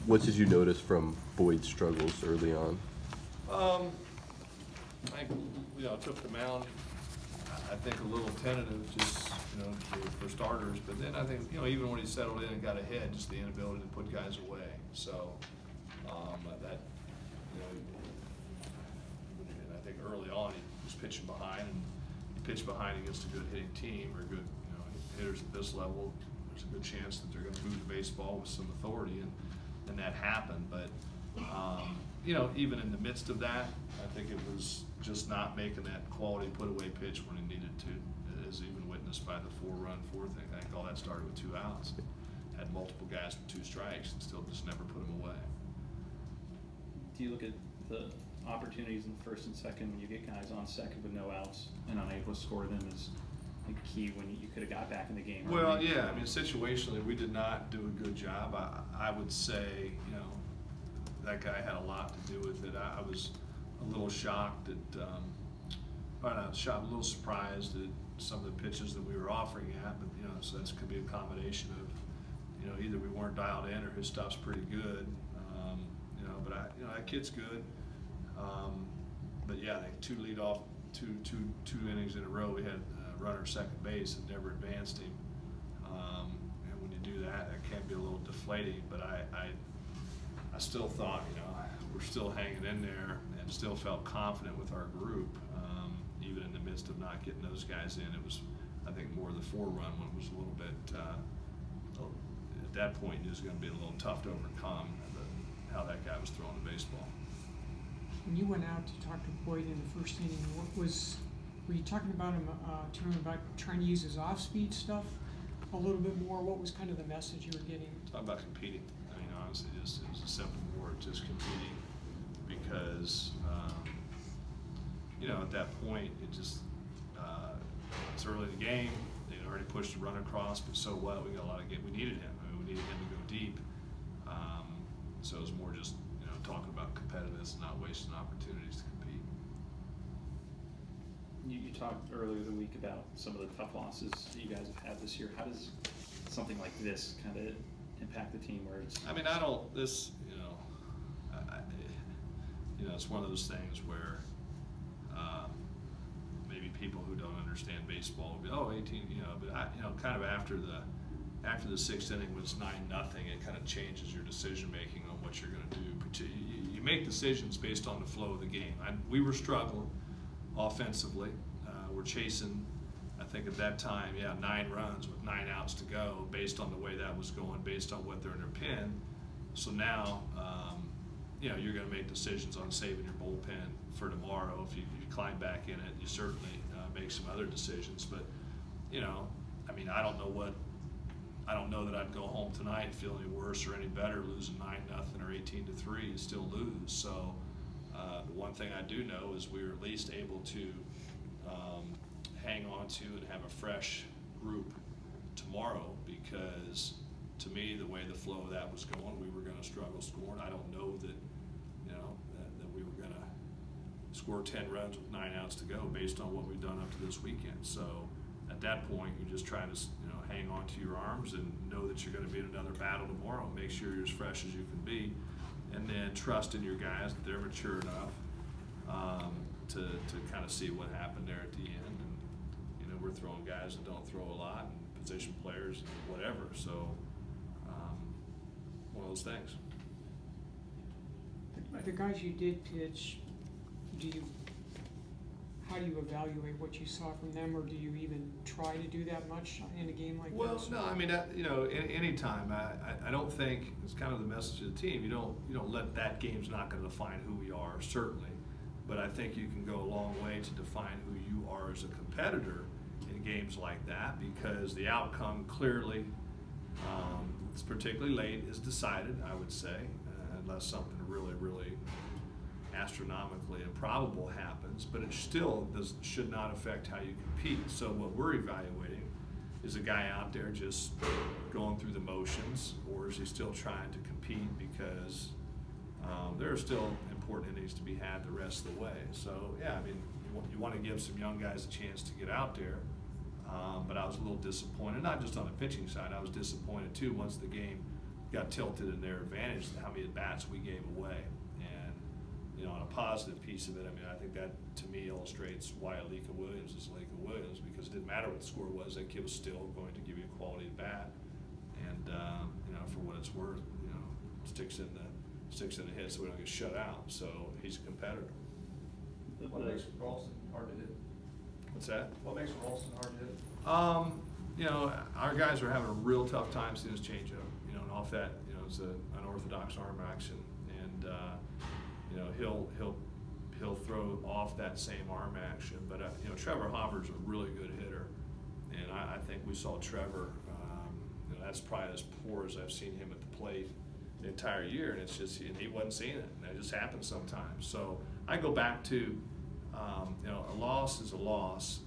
What did you notice from Boyd's struggles early on? Took the mound, I think a little tentative, just, for starters. But then I think, even when he settled in and got ahead, just the inability to put guys away. So and I think early on he was pitching behind, and he pitched behind against a good hitting team or good, hitters at this level. There's a good chance that they're going to move the baseball with some authority, and that happened. But even in the midst of that, I think it was just not making that quality put-away pitch when he needed to, as even witnessed by the four-run fourth inning. I think all that started with 2 outs. Had multiple guys with 2 strikes and still just never put them away. Do you look at the opportunities in the first and second when you get guys on second with no outs and unable to score them as a key when you could have got back in the game? Well, yeah, I mean, situationally, we did not do a good job. I would say, that guy had a lot to do with it. I was a little shocked at, a little surprised at some of the pitches that we were offering at, but so that could be a combination of, either we weren't dialed in or his stuff's pretty good, but that kid's good. But yeah, I think 2 leadoff, two innings in a row, we had a runner second base and never advanced him. And when you do that, that can be a little deflating. But I still thought, we're still hanging in there and still felt confident with our group, even in the midst of not getting those guys in. It was, I think, more the 4-run one was a little bit, at that point, it was going to be a little tough to overcome how that guy was throwing the baseball. When you went out to talk to Boyd in the first inning, were you talking about him, to him about trying to use his off-speed stuff a little bit more? What was kind of the message you were getting? Talking about competing. I mean, honestly, it was a simple word, just competing, because at that point, it just it's early in the game. They'd already pushed a run across, but so what? We got a lot of we needed him. I mean, we needed him to go deep. So it was more just talking about competitiveness and not wasting opportunities to compete. You talked earlier the week about some of the tough losses that you guys have had this year. How does something like this kind of impact the team? Where it's, I mean, it's one of those things where maybe people who don't understand baseball will be, 18, but kind of after the 6th inning was 9-0, it kind of changes your decision making on what you're going to do. You make decisions based on the flow of the game. We were struggling offensively. We're chasing, I think at that time, 9 runs with 9 outs to go, based on the way that was going, based on what they're in their pin. So now, you're going to make decisions on saving your bullpen for tomorrow. If you climb back in it, you certainly make some other decisions. But, I mean, I don't know that I'd go home tonight feel any worse or any better losing 9-0 or 18-3 and still lose. So the one thing I do know is we were at least able to hang on to and have a fresh group tomorrow, because to me, the way the flow of that was going, we were going to struggle scoring. I don't know that that we were going to score 10 runs with 9 outs to go based on what we've done up to this weekend. So at that point, you're just trying to hang on to your arms and know that you're going to be in another battle tomorrow. Make sure you're as fresh as you can be, and then trust in your guys that they're mature enough to kind of see what happened there at the end. And we're throwing guys that don't throw a lot, and position players, and whatever. So one of those things. The guys you did pitch, how do you evaluate what you saw from them, or do you even try to do that much in a game like this? Well, no, I mean, any time. I don't think it's kind of the message of the team. You don't let that game's not going to define who we are, certainly, but I think you can go a long way to define who you are as a competitor in games like that, because the outcome clearly, it's particularly late, is decided, I would say, unless something really, really astronomically improbable happens, but it still should not affect how you compete. So what we're evaluating is a guy out there just going through the motions, or is he still trying to compete, because there are still important innings to be had the rest of the way. So yeah, I mean, you want to give some young guys a chance to get out there, but I was a little disappointed, not just on the pitching side. I was disappointed too once the game got tilted in their advantage how many at-bats we gave away. And, you know, on a positive piece of it, I mean, I think that to me illustrates why Alika Williams is Alika Williams, because it didn't matter what the score was, that kid was still going to give you a quality at bat. And, you know, for what it's worth, you know, sticks in the hit so we don't get shut out. So he's a competitor. What makes Ralston hard to hit? What's that? What makes Ralston hard to hit? You know, our guys are having a real tough time seeing his changeup. You know, and off that, you know, it's an unorthodox arm action, and you know, he'll throw off that same arm action. But you know, Trevor Hopper's a really good hitter, and I think we saw Trevor. You know, that's probably as poor as I've seen him at the plate the entire year, and it's just, and he wasn't seeing it, and that just happens sometimes. So I go back to, you know, a loss is a loss.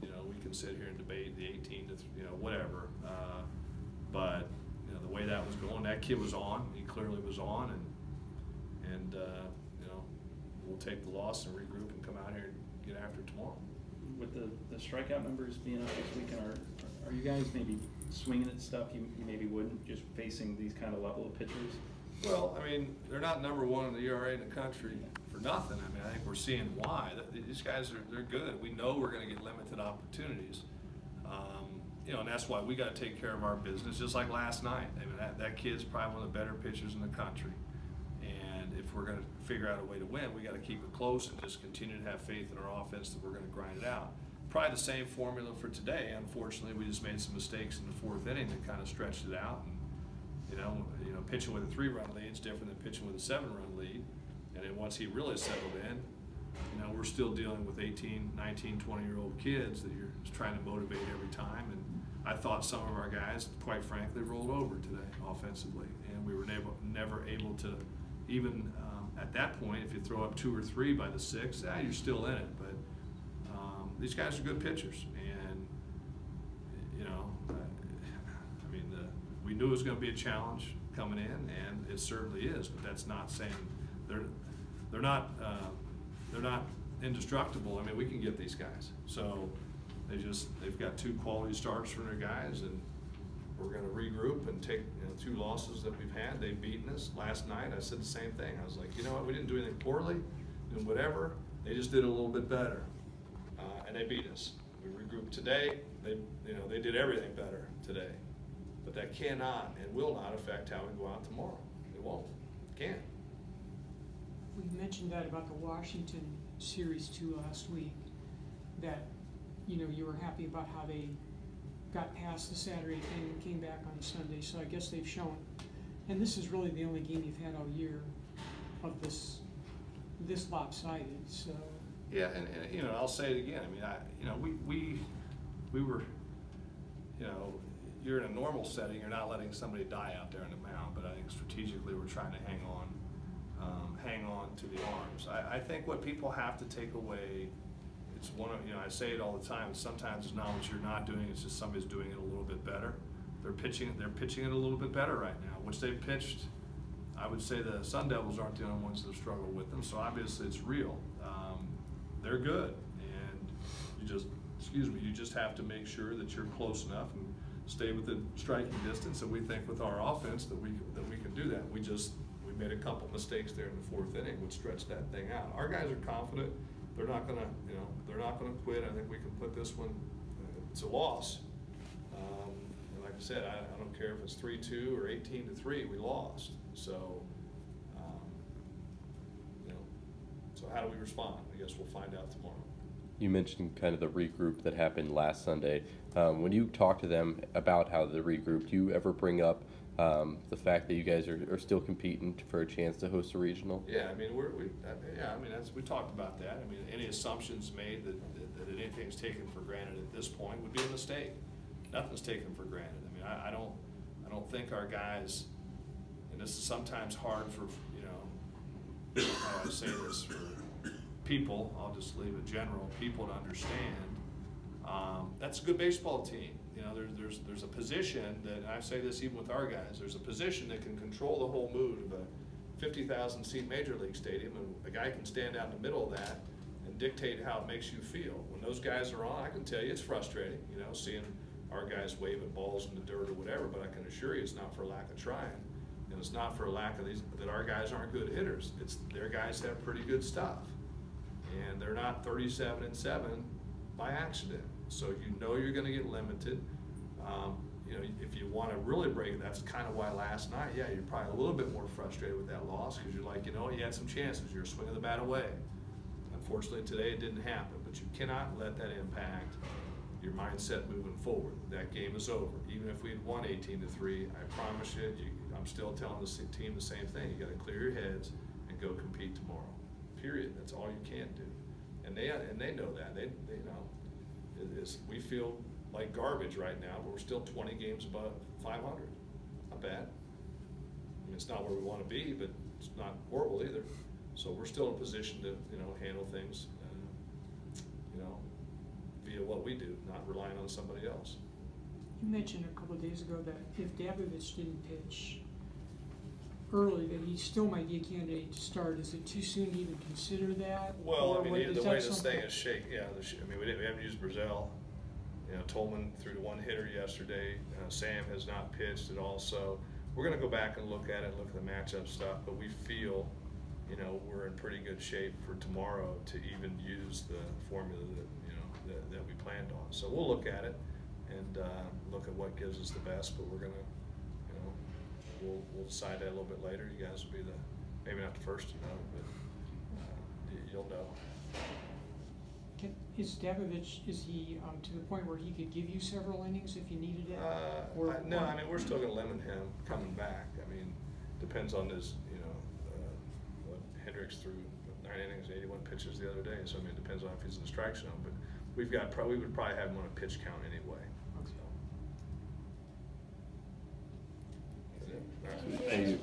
You know, we can sit here and debate the 18 to, you know, whatever, but you know, the way that was going, that kid was on. He clearly was on, and you know, we'll take the loss and regroup and come out here and get after it tomorrow. With the strikeout numbers being up this weekend, are you guys maybe swinging at stuff you maybe wouldn't, just facing these kind of level of pitchers? Well, I mean, they're not #1 in the ERA in the country for nothing. I mean, I think we're seeing why. These guys they're good. We know we're going to get limited opportunities. You know, and that's why we got to take care of our business. Just like last night. I mean, that kid's probably one of the better pitchers in the country. And if we're going to figure out a way to win, we got to keep it close and just continue to have faith in our offense that we're going to grind it out. Probably the same formula for today. Unfortunately, we just made some mistakes in the 4th inning that kind of stretched it out. And, you know, pitching with a 3-run lead is different than pitching with a 7-run lead. And then once he really settled in, you know, we're still dealing with 18, 19, 20-year-old kids that you're trying to motivate every time. And I thought some of our guys, quite frankly, rolled over today offensively, and we were never able to even at that point. If you throw up 2 or 3 by the 6th, you're still in it. But these guys are good pitchers, and you know, I mean, we knew it was going to be a challenge coming in, and it certainly is. But that's not saying they're not indestructible. I mean, we can get these guys. So they've got 2 quality starts from their guys, and we're going to regroup and take, you know, 2 losses that we've had. They've beaten us. Last night I said the same thing. I was like, you know what, we didn't do anything poorly, and whatever. They just did it a little bit better, and they beat us. We regrouped today. They did everything better today, but that cannot and will not affect how we go out tomorrow. It won't. It can't. We mentioned that about the Washington series too last week, that, you know, you were happy about how they got past the Saturday thing and came back on the Sunday. So I guess they've shown, and this is really the only game you've had all year of this lopsided. So yeah, and you know, I'll say it again. I mean, we were, you know, you're in a normal setting, you're not letting somebody die out there on the mound. But I think strategically we're trying to hang on to the arms. I think what people have to take away. It's one of, you know, I say it all the time. Sometimes it's not what you're not doing. It's just somebody's doing it a little bit better. They're pitching it a little bit better right now, which they've pitched. I would say the Sun Devils aren't the only ones that have struggled with them. So obviously it's real. They're good, and you just have to make sure that you're close enough and stay within striking distance. And we think with our offense that we can do that. We made a couple mistakes there in the 4th inning, which stretched that thing out. Our guys are confident. They're not gonna quit. I think we can put this one. It's a loss, and like I said, I don't care if it's 3-2 or 18-3. We lost. So, you know, so how do we respond? I guess we'll find out tomorrow. You mentioned kind of the regroup that happened last Sunday. When you talk to them about how the regroup, do you ever bring up the fact that you guys are still competing for a chance to host a regional? Yeah, I mean, we talked about that. I mean, any assumptions made that anything's taken for granted at this point would be a mistake. Nothing's taken for granted. I mean, I don't think our guys, and this is sometimes hard for, you know, how I say this, for people, I'll just leave it general, people to understand. That's a good baseball team. You know, there's a position that, and I say this even with our guys, there's a position that can control the whole mood of a 50,000 seat major league stadium, and a guy can stand out in the middle of that and dictate how it makes you feel. When those guys are on, I can tell you it's frustrating, you know, seeing our guys waving balls in the dirt or whatever, but I can assure you it's not for lack of trying. And it's not for a lack of that our guys aren't good hitters. It's their guys have pretty good stuff. And they're not 37-7 by accident. So you know you're going to get limited. You know, if you want to really break it, that's kind of why last night, yeah, you're probably a little bit more frustrated with that loss because you're like, you know, you had some chances. You're swinging the bat away. Unfortunately, today it didn't happen. But you cannot let that impact your mindset moving forward. That game is over. Even if we had won 18-3, I promise you, I'm still telling the team the same thing. You got to clear your heads and go compete tomorrow. Period. That's all you can do. And they know that. They you know, we feel like garbage right now, but we're still 20 games above 500. Not bad. I mean, it's not where we want to be, but it's not horrible either. So we're still in a position to, you know, handle things, you know, via what we do, not relying on somebody else. You mentioned a couple of days ago that if Davidovich didn't pitch early, that he still might be a candidate to start. Is it too soon to even consider that? Well, Or I mean, what- the is way that this something- thing is shaped, yeah, I mean, we haven't used Brazil. You know, Tolman threw to one hitter yesterday. Sam has not pitched at all. So we're going to go back and look at it, look at the matchup stuff. But we feel, you know, we're in pretty good shape for tomorrow to even use the formula that, you know, that we planned on. So we'll look at it and look at what gives us the best. But we're going to, you know, we'll decide that a little bit later. You guys will be maybe not the first to know, but you'll know. Is Davidovich, is he to the point where he could give you several innings if you needed it? No, I mean, we're still going to limit him coming back. I mean, depends on his, you know, what Hendricks threw 9 innings, 81 pitches the other day. So, I mean, it depends on if he's in the strike zone. But we would probably have him on a pitch count anyway. Okay. So. Thank you.